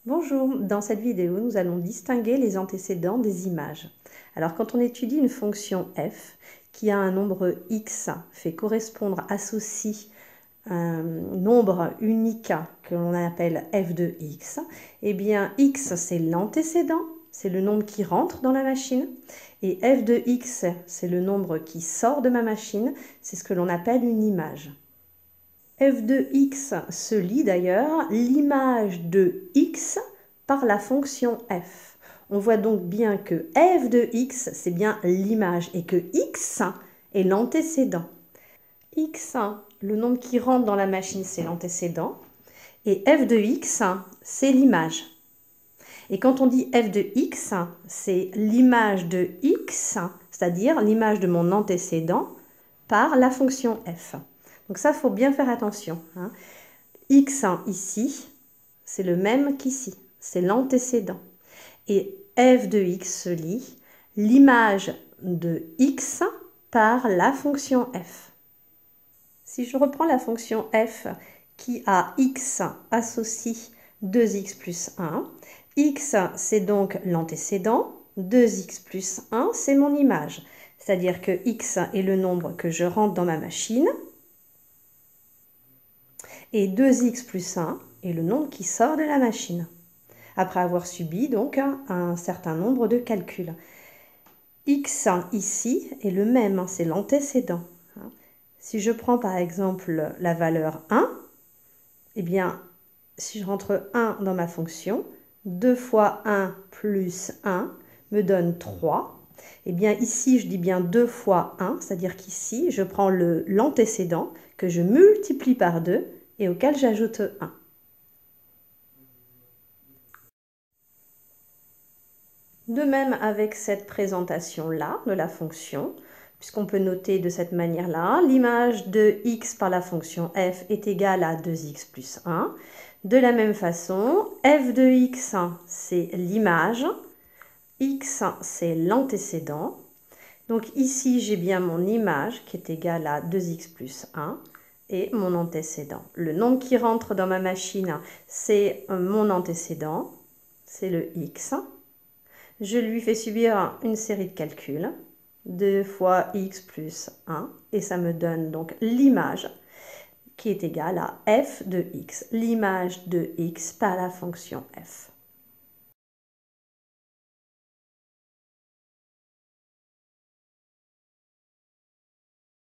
Bonjour, dans cette vidéo, nous allons distinguer les antécédents des images. Alors, quand on étudie une fonction f qui a un nombre x fait correspondre, associe un nombre unique que l'on appelle f de x, eh bien x c'est l'antécédent, c'est le nombre qui rentre dans la machine, et f de x c'est le nombre qui sort de ma machine, c'est ce que l'on appelle une image. F de x se lit d'ailleurs l'image de x par la fonction f. On voit donc bien que f de x, c'est bien l'image et que x est l'antécédent. X, le nombre qui rentre dans la machine, c'est l'antécédent. Et f de x, c'est l'image. Et quand on dit f de x, c'est l'image de x, c'est-à-dire l'image de mon antécédent par la fonction f. Donc ça, il faut bien faire attention. X ici, c'est le même qu'ici, c'est l'antécédent. Et f de x se lit l'image de x par la fonction f. Si je reprends la fonction f qui a x associe 2x plus 1, x c'est donc l'antécédent, 2x plus 1 c'est mon image. C'est-à-dire que x est le nombre que je rentre dans ma machine, et 2x plus 1 est le nombre qui sort de la machine, après avoir subi donc un certain nombre de calculs. X ici est le même, c'est l'antécédent. Si je prends par exemple la valeur 1, eh bien, si je rentre 1 dans ma fonction, 2 fois 1 plus 1 me donne 3. Eh bien, ici, je dis bien 2 fois 1, c'est-à-dire qu'ici, je prends l'antécédent que je multiplie par 2 et auquel j'ajoute 1. De même avec cette présentation-là de la fonction, puisqu'on peut noter de cette manière-là, l'image de x par la fonction f est égale à 2x plus 1. De la même façon, f de x, c'est l'image, x, c'est l'antécédent. Donc ici, j'ai bien mon image qui est égale à 2x plus 1 et mon antécédent. Le nombre qui rentre dans ma machine, c'est mon antécédent, c'est le x. Je lui fais subir une série de calculs, 2 fois x plus 1, et ça me donne donc l'image qui est égale à f de x, l'image de x par la fonction f.